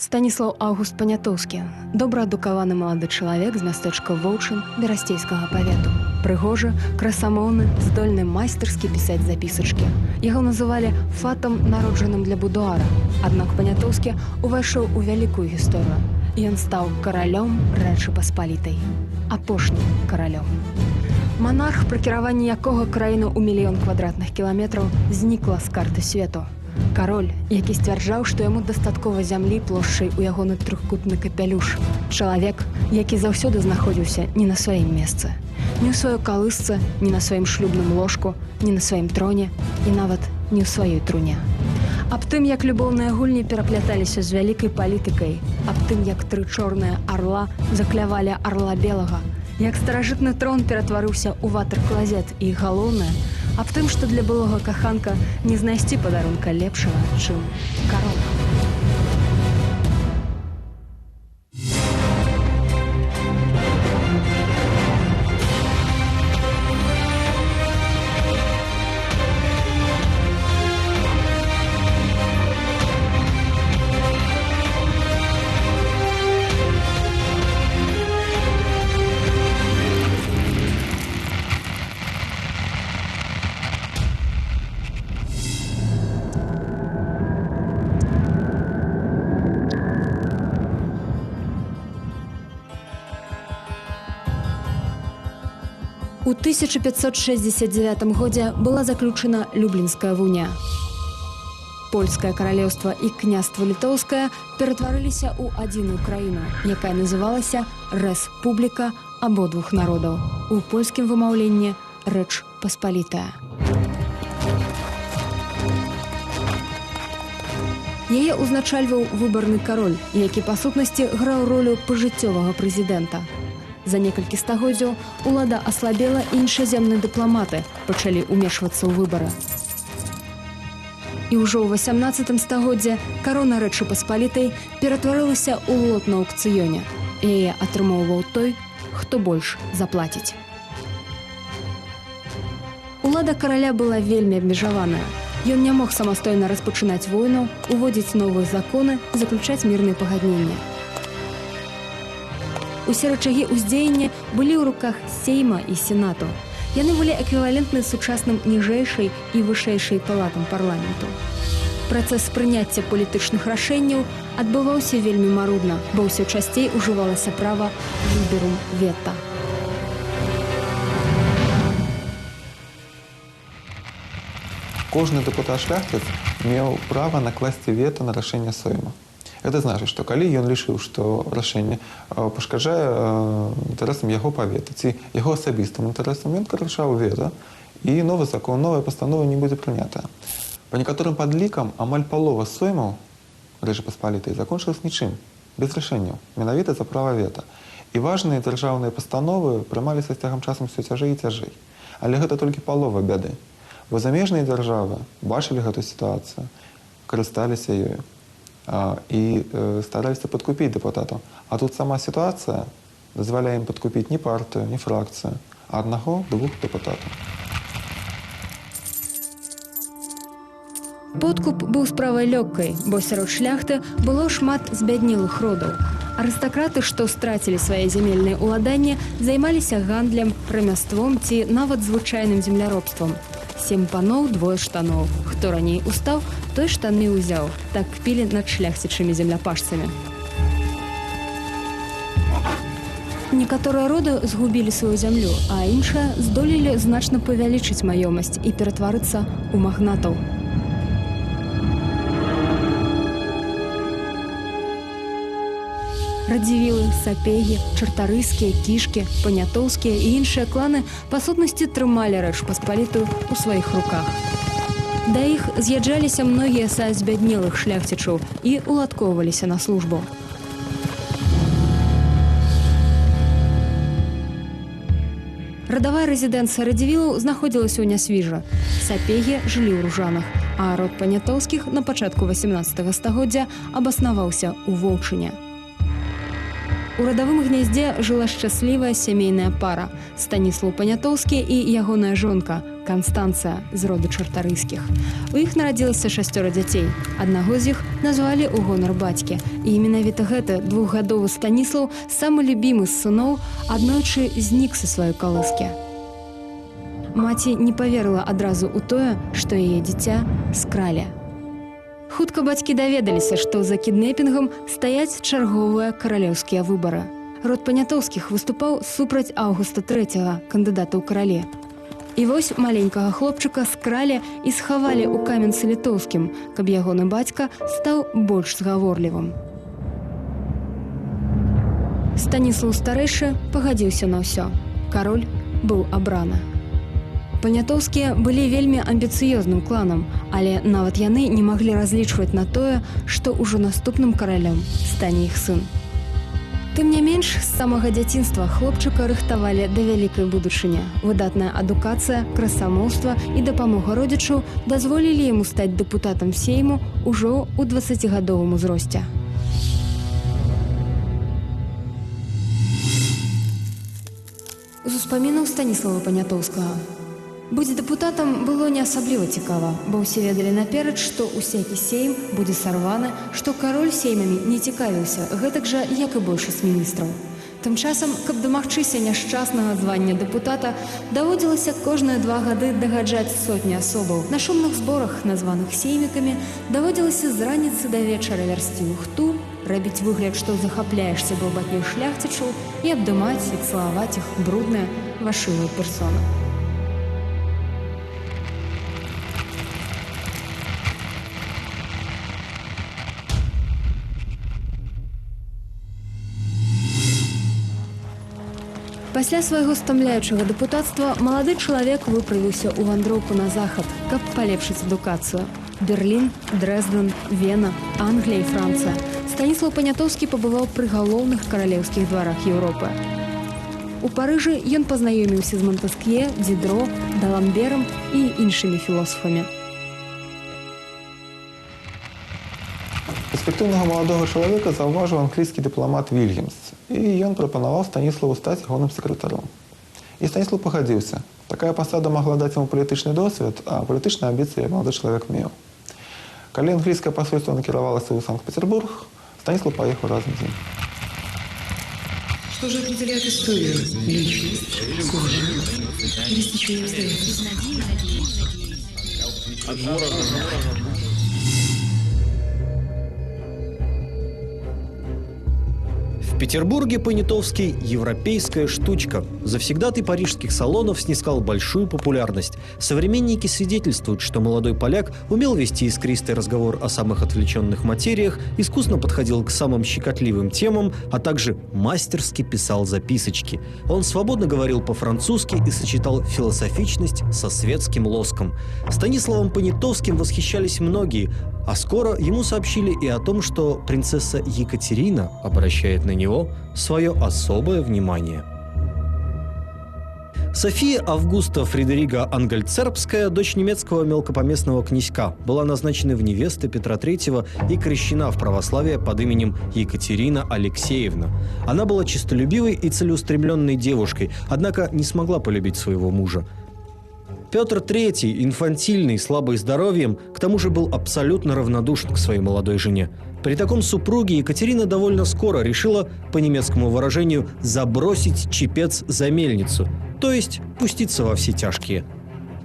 Станіслаў Аўгуст Панятоўскі, добраадукаваны малады чалавек з мястэчка Воўчын Берасцейскага павету. Прыгожы, красамоўны, здольны майстарскі пісаць запісачкі. Яго называлі фатам, народжаным для будуара. Аднак Панятоўскі увайшоў у вялікую гісторыю. Ён стаў каралём Рэчы Паспалітай. Апошнім каралём. Манарх, пры кіраванні якога краіна ў мільён квадратных кіламетраў знікла з карты свету. Кароль, які сцвярджаў, што яму дастаткова зямлі плошчай у ягоны трохкутны капялюш. Чалавек, які заўсёды знаходзіўся не на сваім месцы. Не ў сваёй калысцы, не на сваім шлюбным ложку, не на сваім троне і нават не ў сваёй труне. Аб тым, як любоўныя гульні перапляталіся з вялікай палітыкай, аб тым, як тры чорныя арла заклявалі арла белага, як старажытны трон ператварыўся ў ватер-клазет і, галоўнае, аб тым, што для былога каханка не знайсці падарунка лепшага, чым карона. У 1569 годзе была заключена Люблінская вуня. Польскае каралеўства і княства літоўскае ператварыліся ў адзіную краіну, якая называлася Рэспубліка абодвух народаў. У польскім вымаўленні Рэч Паспалітая. Яе ўзначальваў выбарны кароль, які па сутнасці граў ролю пажыццёвага прэзідэнта. За некалькі стагоддзяў улада аслабела, і іншаземныя дыпламаты пачалі ўмешвацца ў выбары. І ўжо ў 18 стагоддзе карона Рэчы Паспалітай ператварылася ў лот на аўкцыёне. Яе атрымоўваў той, хто больш заплаціць. Улада караля была вельмі абмежаваная. Ён не мог самастойна распачынаць войну, уводзіць новыя законы, заключаць мірныя пагадненні. Усе рычагі ўздзеяння былі ў руках Сейма і Сенату. Яны былі эквівалентны сучасным ніжэйшай і вышэйшай палатам парламенту. Працэс прыняцця палітычных рашэнняў адбываўся вельмі марудна, бо ўсё часцей ужывалася права ліберум вета. Кожны дэпутат-шляхціц меў права накласці вета на рашэнне Сейма. Это значыць, што калі ён лічыў, што рашэнне пашкаджае інтарэсам яго паветы ці яго асабістым інтарэсам, ён карачаў вета, і новы закон, новая пастанова не будзе прынятая. Па некаторым падлікам амаль палова Сеймаў Рэчы Паспалітай закончылась нічым, без рашэнняў, менавіта за права вета. І важныя дзяржаўныя пастановы прымаліся з цягам часам усё цяжэй і цяжэй. Але гэта толькі палова бяды. Бо замежныя дзяржавы бачылі гэту сітуацыю, карысталіся ёю і стараліся падкупіць дэпутатаў. А тут сама сітуацыя дазваляе ім падкупіць не партыю, не фракцыю, а аднаго-двух дэпутатаў. Подкуп быў справай лёгкай, бо сярод шляхты было шмат збяднелых родаў. Арыстакраты, што страцілі свае зямельныя ўладанні, займаліся гандлем, рамяством ці нават звычайным земляробствам. 7 паноў, 2 штаноў. Хто раней устаў, той штаны ўзяў. Так кпілі над шляхцічымі земляпашцамі. Некаторыя роды згубілі сваю зямлю, а іншыя здолелі значна павялічыць маёмасць і ператварыцца ў магнатаў. Радзівілы, сапегі, чартарыйскія, кішкі, панятоўскія і іншыя кланы па сутнасці трымалі Рэч Паспалітую ў сваіх руках. Да іх з'язджаліся многія са збяднелых шляхцічаў і уладкоўваліся на службу. Радавая рэзідэнцыя радзівілаў знаходзілася ў Нясвіжа. Сапегі жылі ў Ружанах, а род Панятоўскіх на пачатку 18 стагоддзя абаснаваўся ў Воўчыне. У радавым гняздзе жыла шчаслівая сямейная пара – Станіслаў Панятоўскі і ягоная жонка, Канстанцыя з роду чартарыйскіх. У іх нарадзілася 6 дзяцей. Аднаго з іх назвалі ў гонар бацькі. І менавіта гэты двухгадовы Станіслаў, самы любімы з сыноў, аднойчы знік са сваёй калыскі. Маці не паверыла адразу ў тое, што яе дзіця скралі. Хутка бацькі даведаліся, што за кіднепінгам стаяць чарговыя каралеўскія выбары. Род Панятоўскіх выступаў супраць Аўгуста III, кандыдата ў каралі. І вось маленькага хлопчыка скралі і схавалі ў Каменцы-Літоўскім, каб ягоны бацька стаў больш згаворлівым. Станіслаў старэйшы пагадзіўся на ўсё. Кароль быў абраны. Панятоўскія былі вельмі амбіцыёзным кланам, але нават яны не маглі разлічваць на тое, што ўжо наступным каралём стане іх сын. Тым не менш, з самага дзяцінства хлопчыка рыхтавалі да вялікай будучыні. Выдатная адукацыя, красамоўства і дапамога родзічаў дазволілі яму стаць дэпутатам сейму ўжо ў 20гадовым узросце. З успамінаў Станіслава Панятоўскага. Быць дэпутатам было не асабліва цікава, бо ўсе ведалі наперад, што ўсякі сейм будзе сарваны, што кароль сеймамі не цікавіўся, гэтак жа, як і большасць міністраў. Тым часам, каб дамагчыся няшчаснага звання дэпутата, даводзілася кожныя 2 гады дагаджаць сотні асобаў. На шумных зборах, названых сеймікамі, даводзілася з раніцы да вечара вярсці лухту, рабіць выгляд, што захапляешся глыбакіх шляхцічаў і абдымаць і цалаваць іх брудныя вашывыя персоны. Пасля свайго стамляючага дэпутацтва малады чалавек выправіўся ў вандроўку на захад, каб палепшыць адукацыю. Берлін, Дрэздэн, Вена, Англія і Францыя. Станіслаў Панятоўскі пабываў пры галоўных каралеўскіх дварах Еўропы. У Парыжы ён пазнаёміўся з Монтэск'е, Дідро, Даламберам і іншымі філосафамі. Перспектыўнага маладога чалавека заўважыў англійскі дыпламат Вільямс, і ён прапанаваў Станіславу стаць ягоным сакратаром. І Станіслаў пагадзіўся. Такая пасада магла даць яму палітычны досвед, а палітычныя амбіцыі малады чалавек меў. Калі англійскае пасольства накіравалася ў Санкт-Петербург, Станіслаў паехаў разам з ім. Что же определяет историю? Личность, служение или стечение обстоятельств? В Петербурге Понятовский – европейская штучка. Завсегдатый парижских салонов снискал большую популярность. Современники свидетельствуют, что молодой поляк умел вести искристый разговор о самых отвлеченных материях, искусно подходил к самым щекотливым темам, а также мастерски писал записочки. Он свободно говорил по-французски и сочетал философичность со светским лоском. Станиславом Понятовским восхищались многие, а скоро ему сообщили и о том, что принцесса Екатерина обращает на него свое особое внимание. София Августа Фредерика Ангельцербская, дочь немецкого мелкопоместного князька, была назначена в невесты Петра III и крещена в православие под именем Екатерина Алексеевна. Она была честолюбивой и целеустремленной девушкой, однако не смогла полюбить своего мужа. Петр III, инфантильный, слабый здоровьем, к тому же был абсолютно равнодушен к своей молодой жене. При таком супруге Екатерина довольно скоро решила, по немецкому выражению, забросить чепец за мельницу, то есть пуститься во все тяжкие.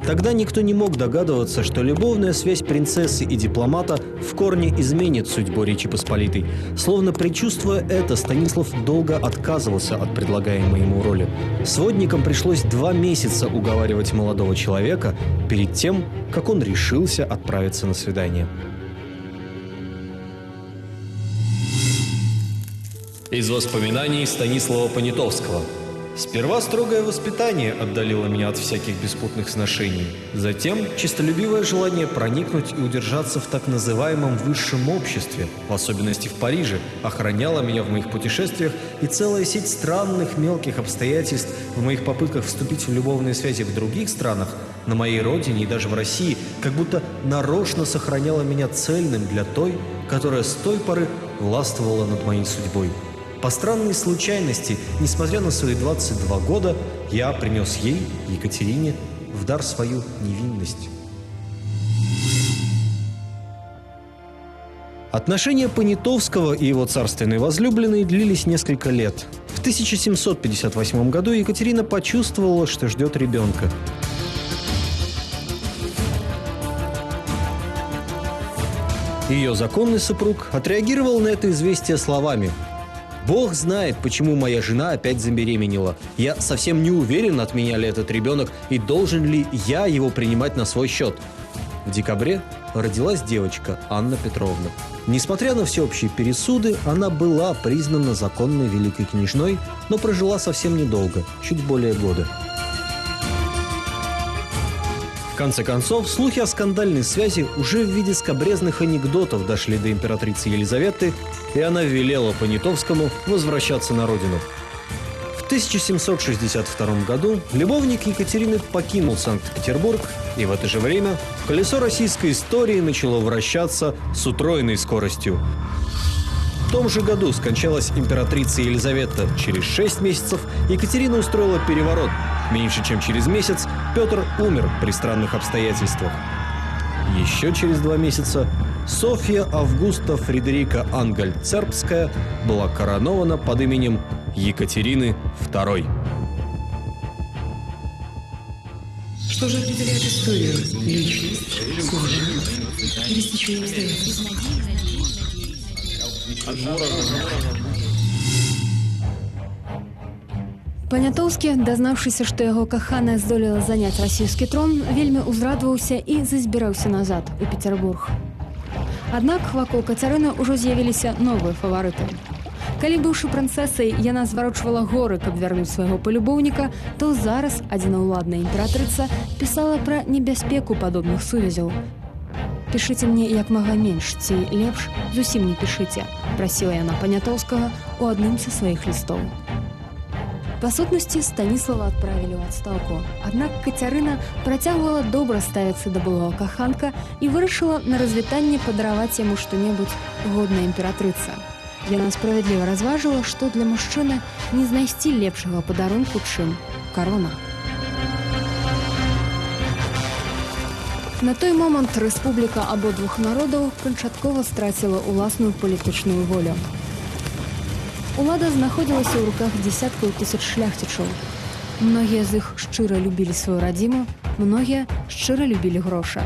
Тогда никто не мог догадываться, что любовная связь принцессы и дипломата в корне изменит судьбу Речи Посполитой. Словно предчувствуя это, Станислав долго отказывался от предлагаемой ему роли. Сводникам пришлось 2 месяца уговаривать молодого человека перед тем, как он решился отправиться на свидание. Из воспоминаний Станислава Понятовского. Сперва строгое воспитание отдалило меня от всяких беспутных сношений. Затем честолюбивое желание проникнуть и удержаться в так называемом высшем обществе, в особенности в Париже, охраняло меня в моих путешествиях, и целая сеть странных мелких обстоятельств в моих попытках вступить в любовные связи в других странах, на моей родине и даже в России, как будто нарочно сохраняла меня цельным для той, которая с той поры властвовала над моей судьбой. По странной случайности, несмотря на свои 22 года, я принес ей, Екатерине, в дар свою невинность. Отношения Понятовского и его царственной возлюбленной длились несколько лет. В 1758 году Екатерина почувствовала, что ждет ребенка. Ее законный супруг отреагировал на это известие словами: «Бог знает, почему моя жена опять забеременела. Я совсем не уверен, от меня ли этот ребенок и должен ли я его принимать на свой счет». В декабре родилась девочка Анна Петровна. Несмотря на всеобщие пересуды, она была признана законной великой княжной, но прожила совсем недолго, чуть более года. В конце концов, слухи о скандальной связи уже в виде скабрезных анекдотов дошли до императрицы Елизаветы, и она велела Понятовскому возвращаться на родину. В 1762 году любовник Екатерины покинул Санкт-Петербург, и в это же время колесо российской истории начало вращаться с утроенной скоростью. В том же году скончалась императрица Елизавета. Через 6 месяцев Екатерина устроила переворот. Меньше чем через месяц Петр умер при странных обстоятельствах. Еще через 2 месяца Софья Августа Фредерика Ангальцербская была коронована под именем Екатерины II. Что же определяет историю? Личность, служба или стечение обстоятельств? Панятоўскі, дазнаўшыся, што яго каханая здолела заняць расійскі трон, вельмі ўзрадаваўся і зазбіраўся назад у Петербург. Аднак вакол Кацярыны ўжо з'явіліся новыя фаварыты. Калі быўшы прынцэсай, яна зварочвала горы, каб вярнуць свайго палюбоўніка, то зараз адзінаўладная імператрыца пісала пра небяспеку падобных сувязяў. «Пішыце мне як мага менш, ці лепш зусім не пішыце», прасіла яна Панятоўскага ў адным са сваіх лістоў. Па сутнасці, Станіслава адправілі ў адстаўку. Аднак Кацярына працягвала добра ставіцца да былога каханка і вырашыла на развітанне падараваць яму што-небудзь годная імператрыца. Яна справядліва разважыла, што для мужчыны не знайсці лепшага падарунку, чым карона. На той момант рэспубліка абодвух народаў канчаткова страціла ўласную палітычную волю. Улада знаходзілася ў руках дзесяткаў тысяч шляхцічаў. Многія з іх шчыра любілі сваю радзіму, многія шчыра любілі грошы.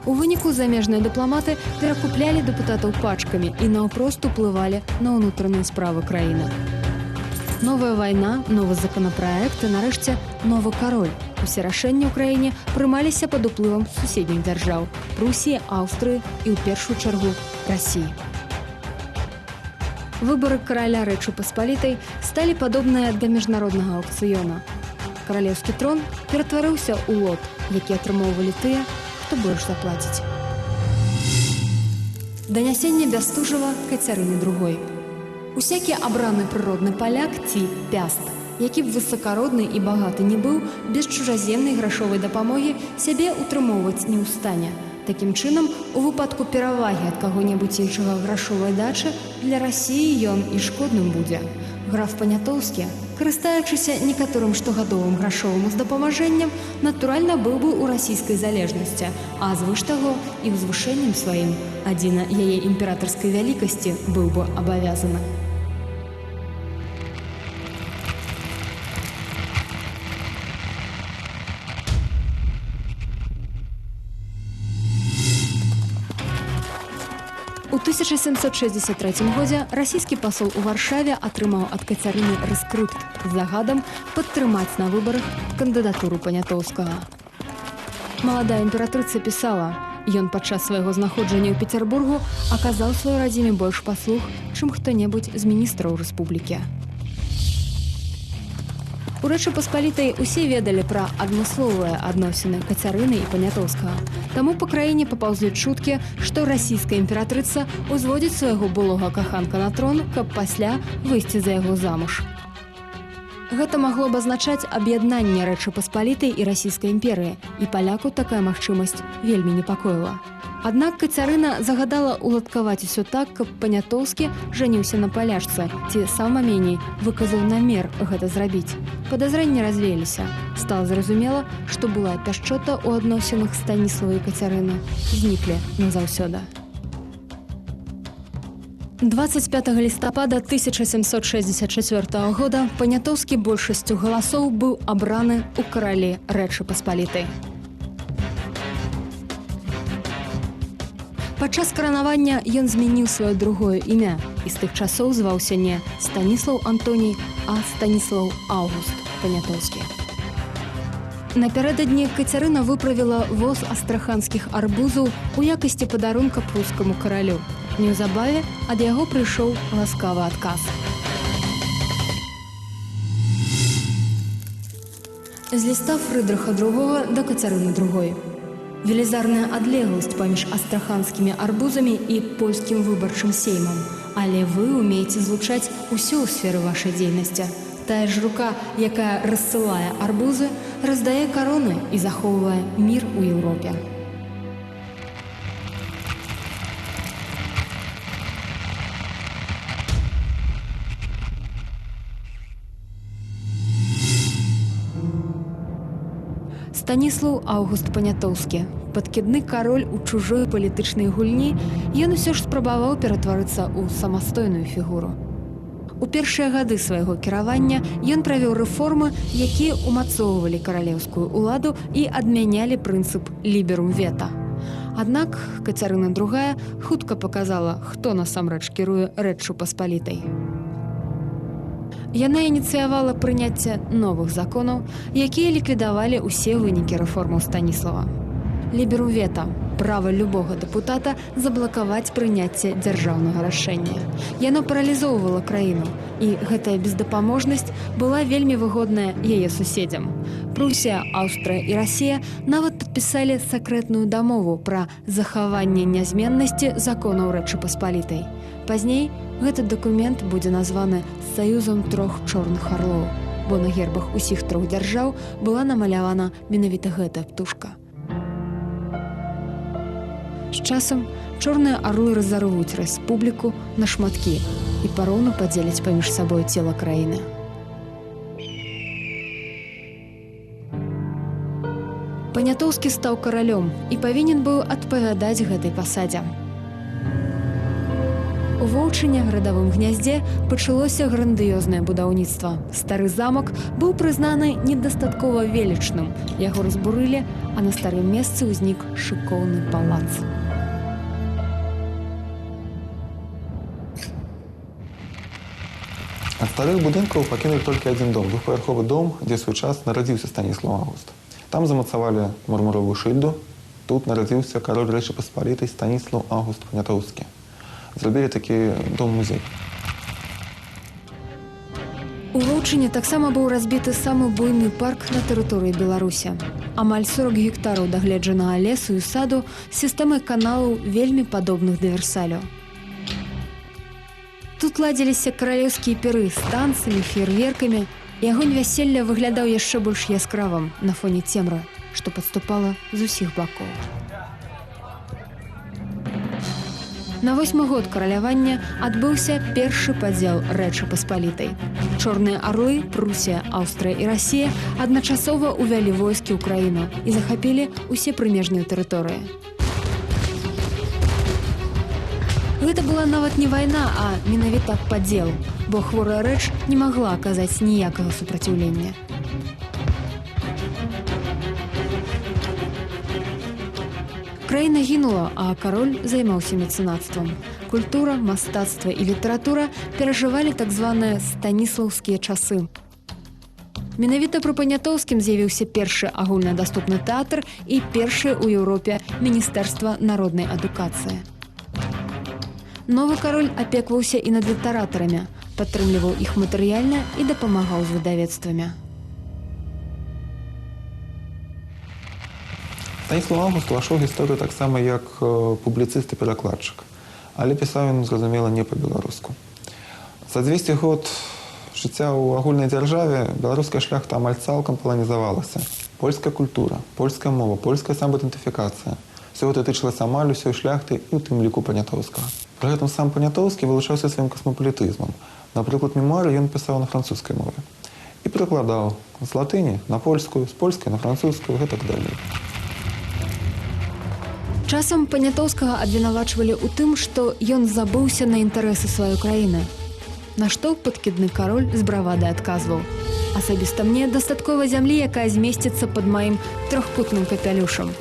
У выніку замежныя дыпламаты перакуплялі дэпутатаў пачкамі і наўпрост уплывалі на ўнутраныя справы краіны. Новая вайна, новы законапраект і, нарэшце, новы кароль. Усе рашэнні ў краіне прымаліся пад уплывам суседніх дзяржаў – Прусіі, Аўстрыі і, ў першую чаргу, Расіі. Выборы караля Рэчы Паспалітай сталі падобныя да міжнароднага аўкцыёна. Каралеўскі трон ператварыўся ў лот, які атрымоўвалі тыя, хто больш заплаціць. Данясенне Бястужава Кацярыны II. Усякі абраны прыродны паляк ці пяст, які б высакародны і багаты не быў, без чужаземнай грашовай дапамогі сябе утрымоўваць не ў стане. Такім чынам, у выпадку перавагі ад каго-небудзь іншага грашовай дачы, для Расіі ён і шкодным будзе. Граф Панятоўскі, карыстаючыся некаторым штогадовым грашовым уздапамажэннем, натуральна быў бы ў расійскай залежнасці, а звыш таго і ўзвышэннем сваім адзіна яе імператарскай вялікасці быў бы абавязаны. У 1763 годзе расійскі пасол у Варшаве атрымаў ад Кацярыны рэскрыпт з загадам падтрымаць на выбарах кандыдатуру Панятоўскага. Маладая імператрыца пісала: «Ён падчас свайго знаходжання ў Петербургу аказаў сваёй радзіме больш паслуг, чым хто-небудзь з міністраў рэспублікі». У Рэчы Паспалітай усе ведалі пра адмысловыя адносіны Кацярыны і Панятоўскага. Таму па краіне папаўзлі чуткі, што расійская імператрыца узводзіць свайго былога каханка на трон, каб пасля выйсці за яго замуж. Гэта магло б азначаць аб'яднанне Рэчы Паспалітай і расійскай імперыі, і паляку такая магчымасць вельмі непакоіла. Аднак Кацярына загадала уладкаваць усё так, каб Панятоўскі жаніўся на палячцы, ці сама меней выказаў намер гэта зрабіць. Падазрэнні развеяліся. Стала зразумела, што была пяшчота ў адносінах Станіслава і Кацярыны зніклі назаўсёды. 25 лістапада 1764 года Панятоўскі большасцю галасоў быў абраны ў каралі Рэчы Паспалітай. Падчас каранавання ён змяніў сваё другое імя і з тых часоў зваўся не Станіслаў Антоній, а Станіслаў Аўгуст Панятоўскі. Напярэдадні Кацярына выправіла воз астраханскіх арбузаў у якасці падарунка прускаму каралю. Неўзабаве ад яго прыйшоў ласкавы адказ. З ліста Фрыдрыха II да Кацярыны II. Велізарная адлегласць паміж астраханскімі арбузамі і польскім выбарчым сеймам. Але вы умееце злучаць усё ў сферы вашай дзейнасці. Тая ж рука, якая рассылае арбузы, раздае кароны і захоўвае мір у Еўропе. Станіслаў Аўгуст Панятоўскі, падкідны кароль у чужой палітычнай гульні, ён усё ж спрабаваў ператварыцца ў самастойную фігуру. У першыя гады свайго кіравання ён правёў рэформы, якія ўмацоўвалі каралеўскую ўладу і адмянялі прынцып ліберум вета. Аднак Кацярына II хутка паказала, хто насамрэч кіруе Рэччу Паспалітай. Яна ініцыявала прыняцце новых законаў, якія ліквідавалі ўсе вынікі рэформаў Станіслава. Ліберум вета – права любога дэпутата заблакаваць прыняцце дзяржаўнага рашэння. Яно паралізоўвала краіну, і гэтая бездапаможнасць была вельмі выгодная яе суседзям. Прусія, Аўстрыя і Расія нават падпісалі сакрэтную дамову пра захаванне нязменнасці законаў Рэчы Паспалітай. Пазней гэты дакумент будзе названы «Саюзам трох чорных арлоў», бо на гербах усіх трох дзяржаў была намалявана менавіта гэтая птушка. З часам чорныя арлы разарвуць рэспубліку на шматкі і пароўну падзеляць паміж сабой цела краіны. Панятоўскі стаў каралём і павінен быў адпавядаць гэтай пасадзе. У Воўчыне, градавым гняздзе, пачалося грандыёзнае будаўніцтва. Стары замак быў прызнаны недастаткова велічным. Яго разбурылі, а на старым месцы ўзнік шыкоўны палац. Ад старых будынкаў пакінулі толькі адзін дом, двухпавярховы дом, дзе свой час нарадзіўся Станіслаў Аўгуст. Там замацавалі мармуровую шыльду. Тут нарадзіўся кароль Рэчы Паспалітай Станіслаў Аўгуст Панятоўскі. Зрабілі такі дом-музей. У Воўчыне таксама быў разбіты самы буйны парк на тэрыторыі Беларусі. Амаль 40 гектараў дагледжанага лесу і саду з сістэмай каналаў вельмі падобных да Версалю. Тут ладзіліся каралеўскія піры з танцамі, феерверкамі, і агонь вяселля выглядаў яшчэ больш яскравым на фоне цемры, што падступала з усіх бакоў. На 8-й год каралявання адбыўся першы падзел Рэчы Паспалітай. Чорныя арлы, Прусія, Аўстрыя і Расія адначасова ўвялі войскі ў краіну і захапілі ўсе прымежныя тэрыторыі. Гэта была нават не вайна, а менавіта падзел, бо хворая Рэч не магла аказаць ніякага супраціўлення. Краіна гінула, а кароль займаўся мецэнацтвам. Культура, мастацтва і літаратура перажывалі так званыя станіслаўскія часы. Менавіта пры Панятоўскім з'явіўся першы агульнадаступны тэатр і першае ў Еўропе міністэрства народнай адукацыі. Новы кароль апекваўся і над літаратарамі, падтрымліваў іх матэрыяльна і дапамагаў з выдавецтвамі. Станіслаў Аўгуст увайшоў у гісторыю таксама як публіцыст і перакладчык, але пісаў ён, зразумела, не па-беларуску. За 200 год жыцця ў агульнай дзяржаве беларуская шляхта амаль цалкам паланізавалася. Польская культура, польская мова, польская самаідэнтыфікацыя. Все гэта тычылася амаль усёй шляхты і ў тым ліку Панятоўскага. Пры гэтым сам Панятоўскі вылучаўся сваім касмапалітызмам. Напрыклад, мемуары ён пісаў на французскай мове і перакладаў з латыні на польскую, з польскай на французскую, гэтак далей. Часам Панятоўскага абвінавачвалі ў тым, што ён забыўся на інтарэсы сваёй краіны. На што падкідны кароль з бравадай адказваў: «Асабіста мне дастаткова зямлі, якая змесціцца пад маім трохкутным капялюшам.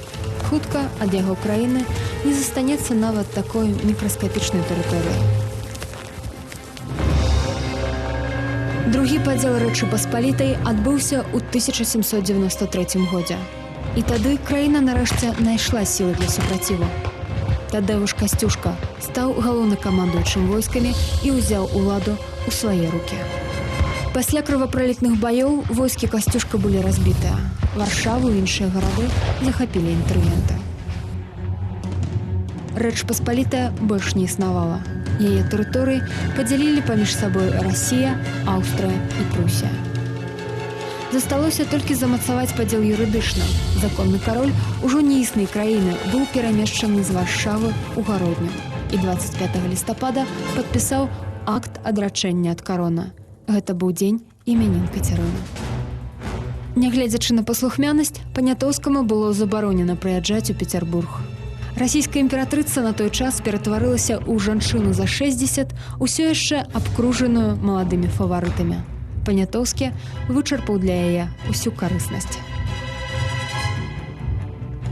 Хутка ад яго краіны не застанецца нават такой мікраскапічнай тэрыторыі». Другі падзел Рэчы Паспалітай адбыўся ў 1793 годзе. І тады краіна нарэшце знайшла сілы для супраціву. Тадэвуш Касцюшка стаў галоўнакамандуючым войскамі і ўзяў уладу ў свае рукі. Пасля крывапралітных баёў войскі Касцюшка былі разбітыя. Варшаву і іншыя гарады захапілі інтэрвенты. Рэч Паспалітая больш не існавала. Яе тэрыторыі падзялілі паміж сабой Расія, Аўстрыя і Прусія. Засталося толькі замацаваць падзел юрыдычна. Законны кароль ужо неіснай краіны быў перамешчаны з Варшавы ў Гародню і 25 лістапада падпісаў акт адрачэння ад карона. Гэта быў дзень імянін Кацярыны. Нягледзячы на паслухмянасць, Панятоўскаму было забаронена прыязджаць у Пецярбург. Расійская імператрыца на той час ператварылася ў жанчыну за 60, усё яшчэ абкружаную маладымі фаварытамі. Панятоўскі вычарпаў для яе ўсю карыснасць.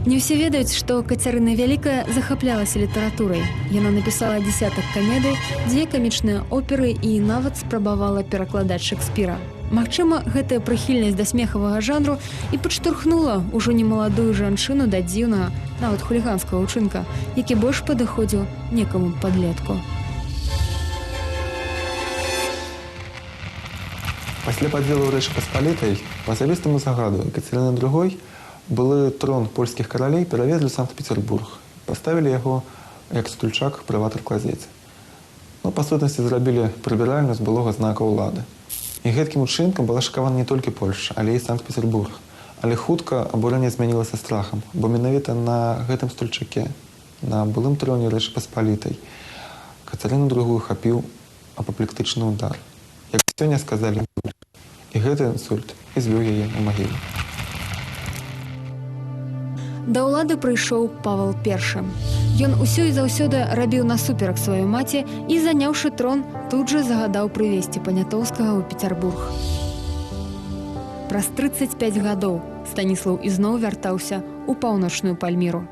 Не ўсе ведаюць, што Кацярына Вялікая захаплялася літаратурай. Яна напісала дзесятак камедый, 2 камічныя оперы і нават спрабавала перакладаць Шекспіра. Магчыма, гэтая прыхільнасць да смехавага жанру і падштурхнула ўжо немаладую жанчыну да дзіўнага, нават хуліганскага ўчынка, які больш падыходзіў некаму падлетку. Пасля падзелу Рэчы Паспалітай па асабістаму загаду Екацерыны II былы трон польскіх каралей перавезлі ў Санкт-Петербург. Паставілі яго як стульчак прыватар-клазеце. Па сутнасці зрабілі прыбіральню з былога знака ўлады. І гэткім учынкам была шакавана не толькі Польша, але і Санкт-Петербург. Але хутка абурэнне змянілася страхам, бо менавіта на гэтым стульчаке, на былым троне Рэчы Паспалітай, Кацярыну II хапіў апаплектычны удар. Як сёння сказалі, і гэты інсульт і звёў яе ў магілу. Да ўлады прыйшоў Павел I. Ён усё і заўсёды рабіў насуперак сваёй маці і, заняўшы трон, тут жа загадаў прывезці Панятоўскага ў Пецярбург. Праз 35 гадоў Станіслаў ізноў вяртаўся ў паўночную Пальміру.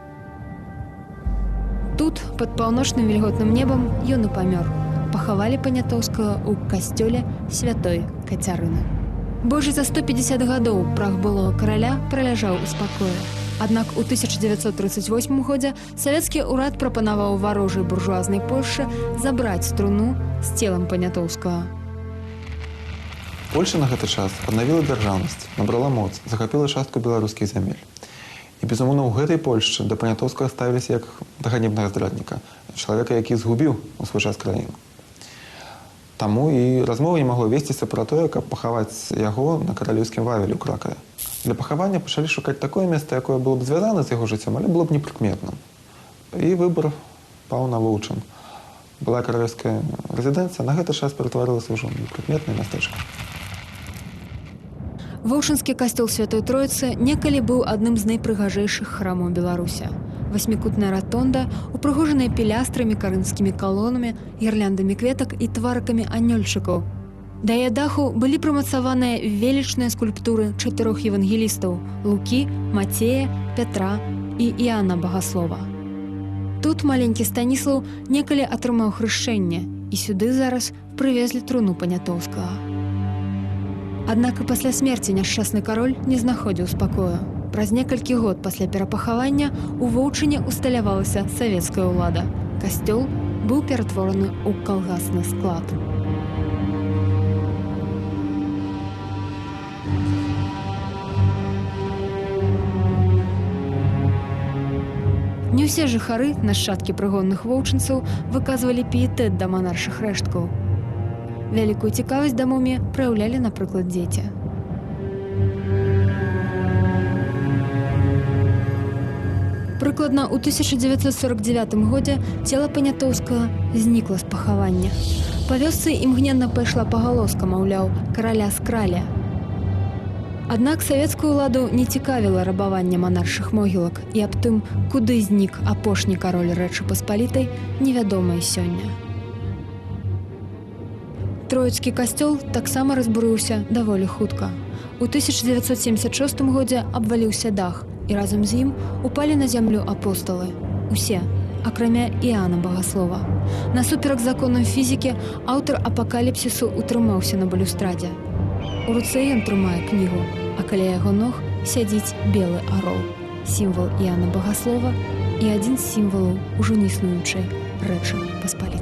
Тут, пад паўночным вільготным небам, ён і памёр. Пахавалі Панятоўскага ў касцёле святой Кацярыны. Больш за 150 гадоў прах былога караля праляжаў у спакоі. Аднак у 1938 годзе савецкі ўрад прапанаваў варожай буржуазнай Польшчы забраць труну з целам Панятоўскага. Польша на гэты час аднавіла дзяржаўнасць, набрала моц, захапіла частку беларускіх зямель. І, безумоўна, у гэтай Польшчы да Панятоўскага ставіліся як да ганебнага здрадніка, чалавека, які згубіў у свой час краіну. Таму і размова не магло весціся пра тое, каб пахаваць яго на каралеўскім вавелі ў Кракаве. Для пахавання пачалі шукаць такое месца, якое было б звязана з яго жыццём, але было б непрыкметным. І выбар паў на Воўчын. Была каралеўская рэзідэнцыя, на гэты час ператварылася ўжо непрыкметнае мястэчка. Воўчынскі касцёл Святой Троіцы некалі быў адным з найпрыгажэйшых храмаў Беларусі. Васьмікутная ратонда, упрыгожаная пілястрамі, карынскімі калонамі, гірляндамі кветак і тварыкамі анёльчыкаў. Да яе даху былі прымацаваныя велічныя скульптуры 4 евангелістаў – Лукі, Мацея, Пятра і Іанна Багаслова. Тут маленькі Станіслаў некалі атрымаў хрышчэнне, і сюды зараз прывезлі труну Панятоўскага. Аднак і пасля смерці няшчасны кароль не знаходзіў спакою. Праз некалькі год пасля перапахавання у Воўчыне усталявалася савецкая ўлада. Касцёл быў ператвораны ў калгасны склад. Не ўсе жыхары, нашчадкі прыгонных воўчынцаў, выказвалі піетэт да манаршых рэшткаў. Вялікую цікавасць да муміі праяўлялі, напрыклад, дзеці. Прыкладна ў 1949 годзе цела Панятоўскага знікла з пахавання. Па вёсцы імгненна пайшла пагалоска, маўляў, караля скралі. Аднак савецкую ўладу не цікавіла рабаванне манаршых могілак, і аб тым, куды знік апошні кароль Рэчы Паспалітай, невядома і сёння. Троіцкі касцёл таксама разбурыўся даволі хутка. У 1976 годзе абваліўся дах, і разам з ім упалі на зямлю апосталы. Усе, акрамя Іана Багаслова. Насуперак законам фізікі, аўтар апакаліпсісу утрымаўся на балюстрадзе. У руцэ ён трымае кнігу, а каля яго ног сядзіць белы арол, сімвал Іана Багаслова і адзін з сімвалаў ужо не існуючай Рэчы Паспалітай.